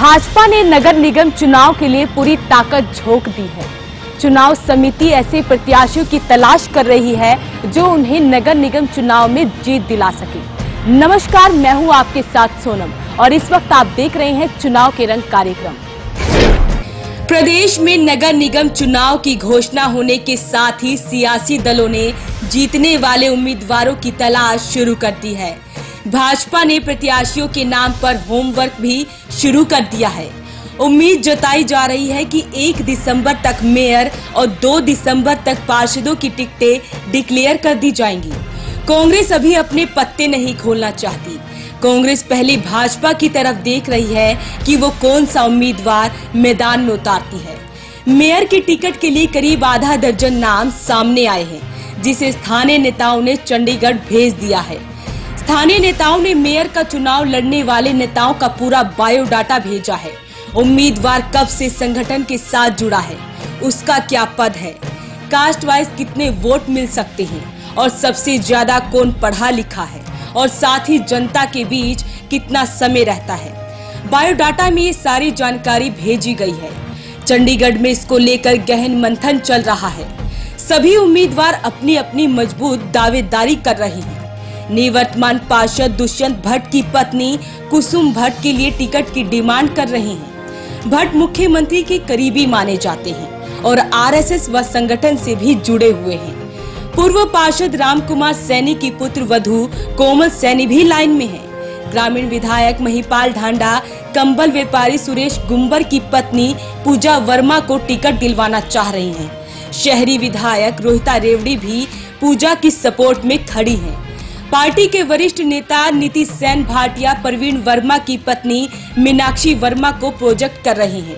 भाजपा ने नगर निगम चुनाव के लिए पूरी ताकत झोंक दी है। चुनाव समिति ऐसे प्रत्याशियों की तलाश कर रही है जो उन्हें नगर निगम चुनाव में जीत दिला सके। नमस्कार, मैं हूं आपके साथ सोनम और इस वक्त आप देख रहे हैं चुनाव के रंग कार्यक्रम। प्रदेश में नगर निगम चुनाव की घोषणा होने के साथ ही सियासी दलों ने जीतने वाले उम्मीदवारों की तलाश शुरू कर दी है। भाजपा ने प्रत्याशियों के नाम पर होमवर्क भी शुरू कर दिया है। उम्मीद जताई जा रही है कि 1 दिसंबर तक मेयर और 2 दिसंबर तक पार्षदों की टिकटें डिक्लेयर कर दी जाएंगी। कांग्रेस अभी अपने पत्ते नहीं खोलना चाहती। कांग्रेस पहले भाजपा की तरफ देख रही है कि वो कौन सा उम्मीदवार मैदान में उतारती है। मेयर की टिकट के लिए करीब आधा दर्जन नाम सामने आए हैं, जिसे स्थानीय नेताओं ने चंडीगढ़ भेज दिया है। स्थानीय नेताओं ने मेयर का चुनाव लड़ने वाले नेताओं का पूरा बायोडाटा भेजा है। उम्मीदवार कब से संगठन के साथ जुड़ा है, उसका क्या पद है, कास्ट वाइज कितने वोट मिल सकते हैं और सबसे ज्यादा कौन पढ़ा लिखा है और साथ ही जनता के बीच कितना समय रहता है। बायोडाटा में ये सारी जानकारी भेजी गई है। चंडीगढ़ में इसको लेकर गहन मंथन चल रहा है। सभी उम्मीदवार अपनी अपनी मजबूत दावेदारी कर रहे हैं। निवर्तमान पार्षद दुष्यंत भट्ट की पत्नी कुसुम भट्ट के लिए टिकट की डिमांड कर रहे हैं। भट्ट मुख्यमंत्री के करीबी माने जाते हैं और आरएसएस व संगठन से भी जुड़े हुए हैं। पूर्व पार्षद रामकुमार सैनी की पुत्र वधू कोमल सैनी भी लाइन में है। ग्रामीण विधायक महिपाल ढांडा कंबल व्यापारी सुरेश गुंबर की पत्नी पूजा वर्मा को टिकट दिलवाना चाह रही हैं। शहरी विधायक रोहिता रेवड़ी भी पूजा की सपोर्ट में खड़ी हैं। पार्टी के वरिष्ठ नेता नीतीश सेन भाटिया प्रवीण वर्मा की पत्नी मीनाक्षी वर्मा को प्रोजेक्ट कर रहे हैं।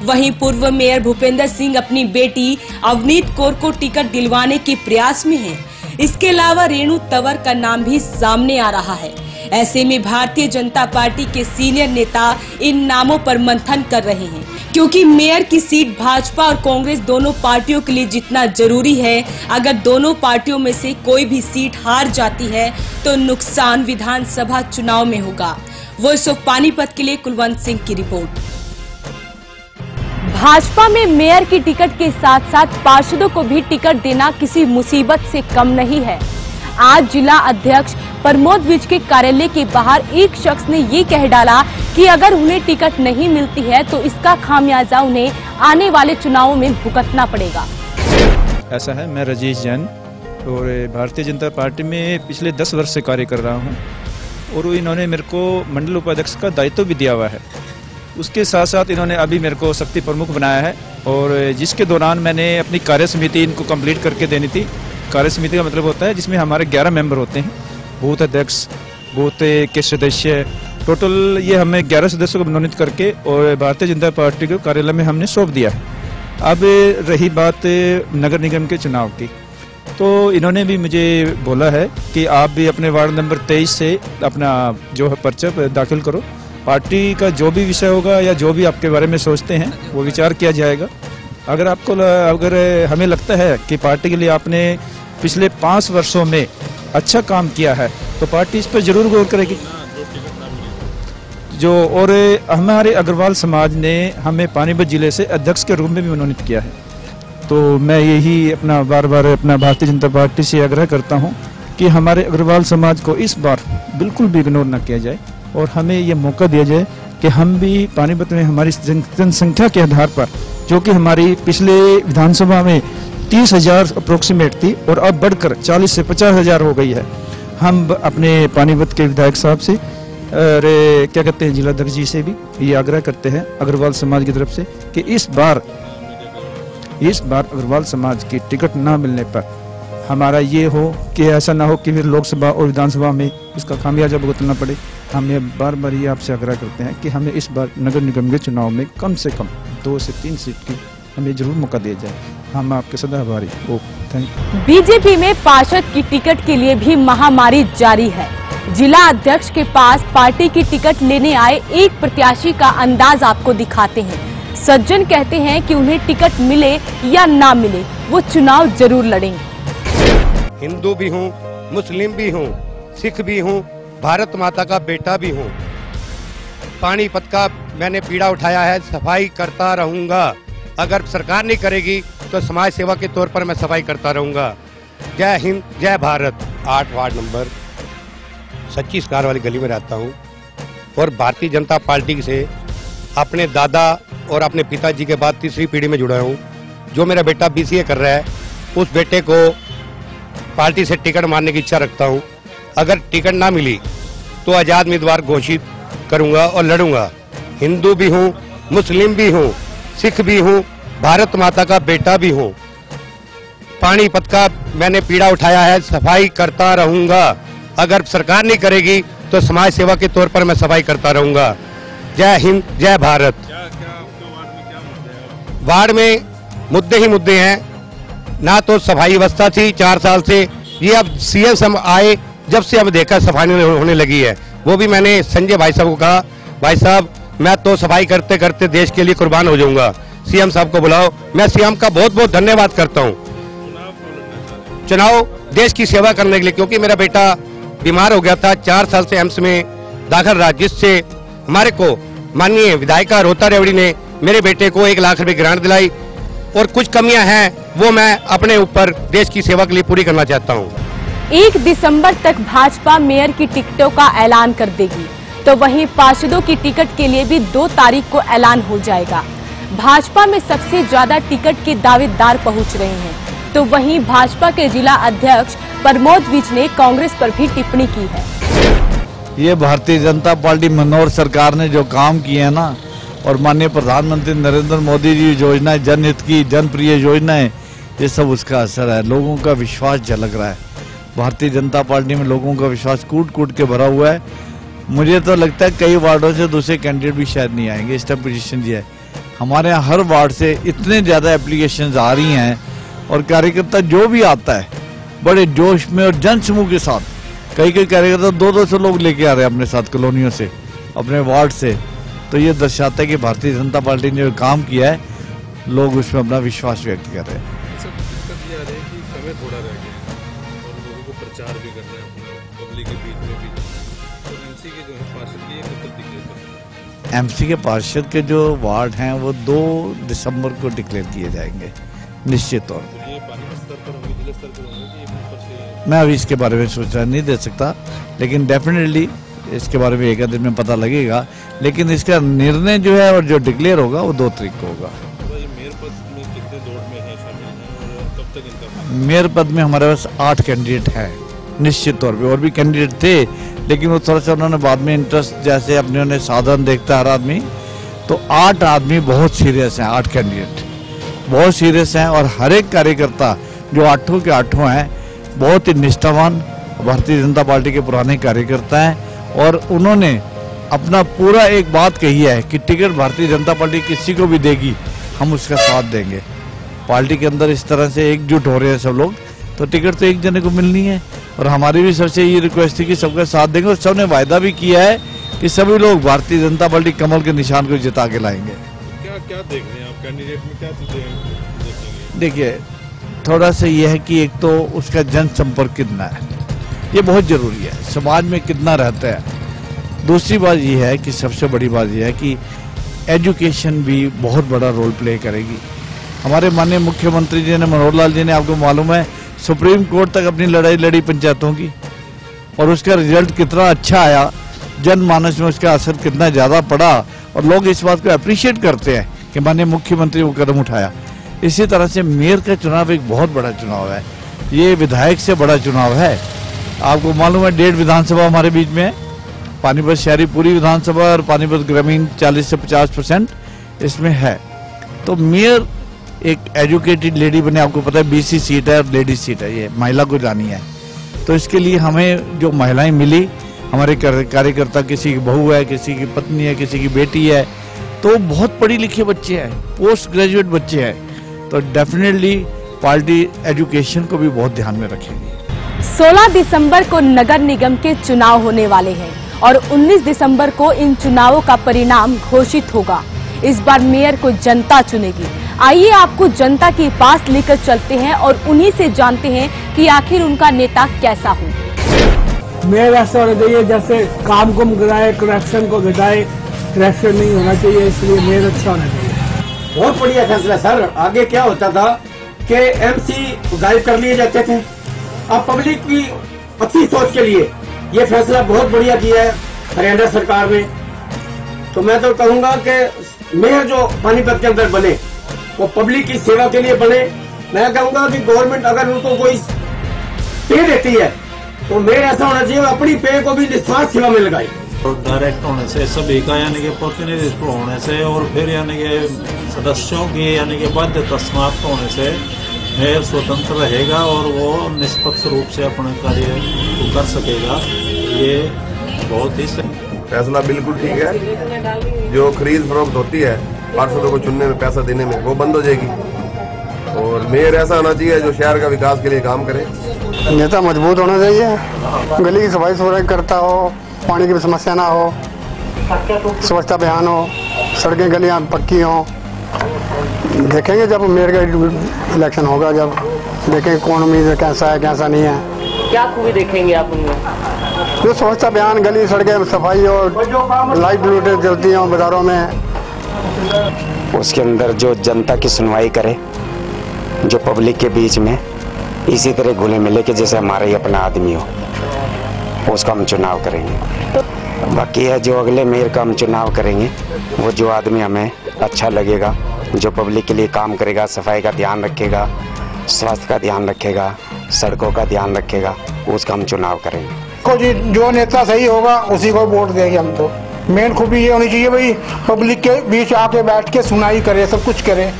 वहीं पूर्व मेयर भूपेंद्र सिंह अपनी बेटी अवनीत कौर को टिकट दिलवाने के प्रयास में हैं। इसके अलावा रेणु तंवर का नाम भी सामने आ रहा है। ऐसे में भारतीय जनता पार्टी के सीनियर नेता इन नामों पर मंथन कर रहे हैं, क्योंकि मेयर की सीट भाजपा और कांग्रेस दोनों पार्टियों के लिए जितना जरूरी है, अगर दोनों पार्टियों में से कोई भी सीट हार जाती है तो नुकसान विधानसभा चुनाव में होगा। वॉइस ऑफ पानीपत के लिए कुलवंत सिंह की रिपोर्ट। भाजपा में मेयर की टिकट के साथ साथ पार्षदों को भी टिकट देना किसी मुसीबत से कम नहीं है। आज जिला अध्यक्ष प्रमोद विज के कार्यालय के बाहर एक शख्स ने ये कह डाला कि अगर उन्हें टिकट नहीं मिलती है तो इसका खामियाजा उन्हें आने वाले चुनावों में भुगतना पड़ेगा। ऐसा है, मैं राजेश जैन और भारतीय जनता पार्टी में पिछले 10 वर्ष से कार्य कर रहा हूं और इन्होंने मेरे को मंडल उपाध्यक्ष का दायित्व भी दिया हुआ है। उसके साथ साथ इन्होंने अभी मेरे को शक्ति प्रमुख बनाया है और जिसके दौरान मैंने अपनी कार्य समिति इनको कंप्लीट करके देनी थी। कार्य समिति का मतलब होता है जिसमें हमारे 11 मेंबर होते हैं, बूथ अध्यक्ष, बूथ के सदस्य, टोटल ये हमें 11 सदस्यों को मनोनीत करके और भारतीय जनता पार्टी के कार्यालय में हमने सौंप दिया है। अब रही बात नगर निगम के चुनाव की, तो इन्होंने भी मुझे बोला है कि आप भी अपने वार्ड नंबर 23 से अपना जो है पर्चा दाखिल करो। पार्टी का जो भी विषय होगा या जो भी आपके बारे में सोचते हैं वो विचार किया जाएगा। अगर हमें लगता है कि पार्टी के लिए आपने पिछले 5 वर्षों में अच्छा काम किया है तो पार्टी इस पर जरूर गौर करेगी। और हमारे अग्रवाल समाज ने हमें पानीपत जिले से अध्यक्ष के रूप में भी मनोनीत किया है। तो मैं यही अपना बार बार अपना भारतीय जनता पार्टी से आग्रह करता हूं कि हमारे अग्रवाल समाज को इस बार बिल्कुल भी इग्नोर न किया जाए और हमें ये मौका दिया जाए कि हम भी पानीपत में हमारी जनसंख्या के आधार पर, जो कि हमारी पिछले विधानसभा में 30,000 अप्रोक्सीमेट थी और अब बढ़कर 40 से 50,000 हो गई है, हम अपने पानीपत के विधायक साहब से और क्या कहते हैं जिलाध्यक्ष जी से भी ये आग्रह करते हैं अग्रवाल समाज की तरफ से कि इस बार अग्रवाल समाज की टिकट ना मिलने पर हमारा ये हो कि ऐसा ना हो कि फिर लोकसभा और विधानसभा में इसका खामियाजा भुगतना पड़े। हम ये बार बार ये आपसे आग्रह करते हैं कि हमें इस बार नगर निगम के चुनाव में कम से कम 2 से 3 सीट की हमें जरूर मौका दिया जाए। हम आपके सदा आभारी। Thank you. बीजेपी में पार्षद की टिकट के लिए भी महामारी जारी है। जिला अध्यक्ष के पास पार्टी की टिकट लेने आए एक प्रत्याशी का अंदाज आपको दिखाते हैं। सज्जन कहते हैं कि उन्हें टिकट मिले या ना मिले वो चुनाव जरूर लड़ेंगे। हिंदू भी हूँ, मुस्लिम भी हूँ, सिख भी हूँ, भारत माता का बेटा भी हूँ। पानीपत का मैंने पीड़ा उठाया है, सफाई करता रहूंगा। अगर सरकार नहीं करेगी तो समाज सेवा के तौर पर मैं सफाई करता रहूंगा। जय हिंद, जय भारत। 8 वार्ड नंबर 25 कार वाली गली में रहता हूं और भारतीय जनता पार्टी से अपने दादा और अपने पिताजी के बाद तीसरी पीढ़ी में जुड़ा हूं। जो मेरा बेटा BCA कर रहा है, उस बेटे को पार्टी से टिकट मारने की इच्छा रखता हूं। अगर टिकट ना मिली तो आजाद उम्मीदवार घोषित करूंगा और लड़ूंगा। हिंदू भी हूं, मुस्लिम भी हूं, सिख भी हूं, भारत माता का बेटा भी हूं। पानीपत का मैंने पीड़ा उठाया है, सफाई करता रहूंगा। अगर सरकार नहीं करेगी तो समाज सेवा के तौर पर मैं सफाई करता रहूंगा। जय हिंद, जय भारत। वार्ड में मुद्दे ही मुद्दे हैं। ना तो सफाई व्यवस्था थी 4 साल से, ये अब CM आए जब से अब देखा सफाई होने लगी है। वो भी मैंने संजय भाई साहब को कहा, भाई साहब मैं तो सफाई करते करते देश के लिए कुर्बान हो जाऊंगा, CM साहब को बुलाओ। मैं CM का बहुत बहुत धन्यवाद करता हूं। चुनाव देश की सेवा करने के लिए, क्योंकि मेरा बेटा बीमार हो गया था, 4 साल से एम्स में दाखिल रहा, जिससे हमारे को माननीय विधायिका रोता रेवड़ी ने मेरे बेटे को 1 लाख रुपए ग्रांट दिलाई और कुछ कमियां हैं वो मैं अपने ऊपर देश की सेवा के लिए पूरी करना चाहता हूं। 1 दिसंबर तक भाजपा मेयर की टिकटों का ऐलान कर देगी, तो वहीं पार्षदों की टिकट के लिए भी 2 तारीख को ऐलान हो जाएगा। भाजपा में सबसे ज्यादा टिकट के दावेदार पहुंच रहे हैं, तो वहीं भाजपा के जिला अध्यक्ष प्रमोद विज ने कांग्रेस पर भी टिप्पणी की है। ये भारतीय जनता पार्टी मनोहर सरकार ने जो काम किए हैं ना, और माननीय प्रधानमंत्री नरेंद्र मोदी जी योजना, जनहित की जनप्रिय योजनाएं, ये सब उसका असर है। लोगों का विश्वास झलक रहा है। भारतीय जनता पार्टी में लोगों का विश्वास कूट कूट के भरा हुआ है। मुझे तो लगता है कई वार्डों से दूसरे कैंडिडेट भी शायद नहीं आएंगे। इस टाइप पोजिशन ये है। हमारे यहाँ हर वार्ड से इतने ज्यादा एप्लीकेशन आ रही हैं और कार्यकर्ता जो भी आता है बड़े जोश में और जन समूह के साथ, कई कार्यकर्ता 200 लोग लेके आ रहे हैं अपने साथ कॉलोनियों से, अपने वार्ड से। तो ये दर्शाता है कि भारतीय जनता पार्टी ने जो काम किया है, लोग उसमें अपना विश्वास व्यक्त कर रहे हैं। समय थोड़ा रह गया और लोगों को प्रचार भी करना है अपना पब्लिक के बीच में भी। तो एमसी के जो है पार्षद की कब तक डिक्लेयर करेंगे? एमसी के पार्षद के जो वार्ड हैं वो 2 दिसंबर को डिक्लेयर किए जाएंगे निश्चित तौर पर। ये पानीपत स्तर पर होंगे, जिला स्तर पर होंगे कि ऊपर से? मैं अभी इसके बारे में सूचना नहीं दे सकता, लेकिन डेफिनेटली इसके बारे में 1 दिन में पता लगेगा। लेकिन इसका निर्णय जो है और जो डिक्लेयर होगा वो 2 तारीख को होगा। मेयर पद में कितने दौड़ में है शामिल हैं और कब तक इनका? मेयर पद में हमारे पास 8 कैंडिडेट हैं निश्चित तौर पे। और भी कैंडिडेट थे, लेकिन वो थोड़ा सा उन्होंने बाद में इंटरेस्ट, जैसे अपने साधन देखता है हर आदमी, तो 8 आदमी बहुत सीरियस हैं। 8 कैंडिडेट बहुत सीरियस हैं और हर एक कार्यकर्ता जो 8 के 8 हैं बहुत ही निष्ठावान भारतीय जनता पार्टी के पुराने कार्यकर्ता हैं। और उन्होंने अपना पूरा एक बात कही है कि टिकट भारतीय जनता पार्टी किसी को भी देगी, हम उसका साथ देंगे। पार्टी के अंदर इस तरह से एकजुट हो रहे हैं सब लोग, तो टिकट तो एक जने को मिलनी है। और हमारी भी सबसे ये रिक्वेस्ट थी कि सबका साथ देंगे, और सबने वायदा भी किया है कि सभी लोग भारतीय जनता पार्टी कमल के निशान को जिता के लाएंगे। क्या देख रहे हैं आप कैंडिडेट में, क्या चीजें देखेंगे? देखिए, थोड़ा सा ये है कि एक तो उसका जनसंपर्क कितना है, ये बहुत जरूरी है। समाज में कितना रहता है। दूसरी बात ये है कि सबसे बड़ी बात ये है कि एजुकेशन भी बहुत बड़ा रोल प्ले करेगी। हमारे माननीय मुख्यमंत्री जी ने, मनोहर लाल जी ने, आपको मालूम है, सुप्रीम कोर्ट तक अपनी लड़ाई लड़ी पंचायतों की, और उसका रिजल्ट कितना अच्छा आया, जनमानस में उसका असर कितना ज्यादा पड़ा, और लोग इस बात को अप्रिशिएट करते हैं कि माननीय मुख्यमंत्री को कदम उठाया। इसी तरह से मेयर का चुनाव एक बहुत बड़ा चुनाव है। ये विधायक से बड़ा चुनाव है। आपको मालूम है 1.5 विधानसभा हमारे बीच में है। पानीपत शहरी पूरी विधानसभा और पानीपत ग्रामीण 40 से 50% इसमें है। तो मेयर एक एजुकेटेड लेडी बने, आपको पता है BC सीट है और लेडी सीट है, ये महिला को जानी है। तो इसके लिए हमें जो महिलाएं मिली, हमारे कार्यकर्ता, किसी की बहू है, किसी की पत्नी है, किसी की बेटी है, तो बहुत पढ़ी लिखे बच्चे हैं, पोस्ट ग्रेजुएट बच्चे हैं। तो डेफिनेटली पार्टी एजुकेशन को भी बहुत ध्यान में रखेगी। 16 दिसंबर को नगर निगम के चुनाव होने वाले हैं और 19 दिसंबर को इन चुनावों का परिणाम घोषित होगा। इस बार मेयर को जनता चुनेगी। आइए आपको जनता के पास लेकर चलते हैं और उन्हीं से जानते हैं कि आखिर उनका नेता कैसा हो। मेयर ऐसा होना चाहिए जैसे काम को कराए, करप्शन को घटाए, प्रेशर नहीं होना चाहिए, इसलिए मेयर अच्छा होना चाहिए। बहुत बढ़िया फैसला सर। आगे क्या होता था कि एमसी गायब कर लिए जाते थे, अब पब्लिक की अच्छी सोच के लिए ये फैसला बहुत बढ़िया किया है हरियाणा सरकार ने। तो मैं तो कहूंगा कि मेयर जो पानीपत के अंदर बने वो पब्लिक की सेवा के लिए बने। मैं कहूंगा कि गवर्नमेंट अगर उनको कोई पे देती है तो मेयर ऐसा होना चाहिए अपनी पे को भी निस्वार्थ सेवा में लगाए। डायरेक्ट होने से सभी का यानी कि प्रतिनिधित्व होने से और फिर यानी कि सदस्यों की यानी कि बाध्यता समाप्त होने से मेयर स्वतंत्र रहेगा और वो निष्पक्ष रूप से अपने कार्य को कर सकेगा। ये बहुत ही फैसला बिल्कुल ठीक है। जो खरीद फरोख्त होती है पार्षदों को चुनने में, पैसा देने में, वो बंद हो जाएगी और मेयर ऐसा होना चाहिए जो शहर का विकास के लिए काम करे। नेता मजबूत होना चाहिए, गली की सफाई सुथराई करता हो, पानी की समस्या ना हो, स्वच्छता अभियान हो, सड़कें गलियां पक्की हों। देखेंगे जब मेयर का इलेक्शन होगा, जब देखेंगे कौन उम्मीदवार कैसा है कैसा नहीं है। क्या खूबी देखेंगे आप उनमें? जो स्वच्छता अभियान, गली सड़कें सफाई और लाइट लूटें जलती हों बाजारों में, उसके अंदर जो जनता की सुनवाई करे, जो पब्लिक के बीच में इसी तरह घुले मिले कि जैसे हमारा ही अपना आदमी हो, उसका हम चुनाव करेंगे। बाकी है जो अगले मेयर का हम चुनाव करेंगे वो जो आदमी हमें अच्छा लगेगा, जो पब्लिक के लिए काम करेगा, सफाई का ध्यान रखेगा, स्वास्थ्य का ध्यान रखेगा, सड़कों का ध्यान रखेगा, उसका हम चुनाव करेंगे। जो नेता सही होगा उसी को वोट देंगे हम। तो मेन खूबी ये होनी चाहिए भाई, पब्लिक के बीच आके बैठ के सुनाई करे, सब कुछ करे,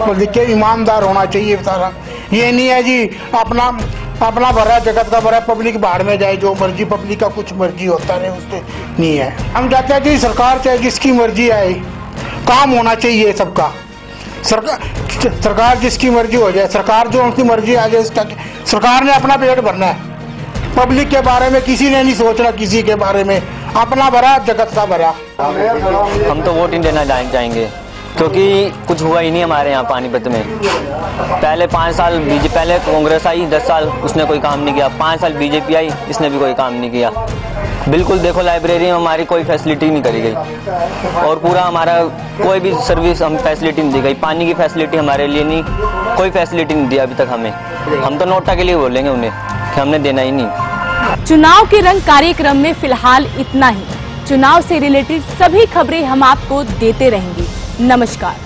पब्लिक के ईमानदार होना चाहिए सारा। ये नहीं है जी अपना भरा जगत का भरा, पब्लिक बाहर में जाए, जो मर्जी पब्लिक का कुछ मर्जी होता है, उससे नहीं है। हम चाहते हैं कि सरकार चाहे जिसकी मर्जी आए, काम होना चाहिए सबका। सरकार जिसकी मर्जी हो जाए, सरकार जो उनकी मर्जी आ जाए, सरकार ने अपना पेट भरना है, पब्लिक के बारे में किसी ने नहीं सोचना, किसी के बारे में, अपना भरा जगत का भरा। हम तो वोट ही देना चाहेंगे क्योंकि कुछ हुआ ही नहीं हमारे यहाँ पानीपत में। पहले 5 साल पहले कांग्रेस आई, 10 साल उसने कोई काम नहीं किया। 5 साल बीजेपी आई, इसने भी कोई काम नहीं किया। बिल्कुल देखो लाइब्रेरी में हमारी कोई फैसिलिटी नहीं करी गई और पूरा हमारा कोई भी सर्विस हम फैसिलिटी नहीं दी गई। पानी की फैसिलिटी हमारे लिए नहीं, कोई फैसिलिटी नहीं दी अभी तक हमें। हम तो नोटा के लिए बोलेंगे उन्हें कि हमने देना ही नहीं। चुनाव के रंग कार्यक्रम में फिलहाल इतना ही। चुनाव से रिलेटेड सभी खबरें हम आपको देते रहेंगे। नमस्कार।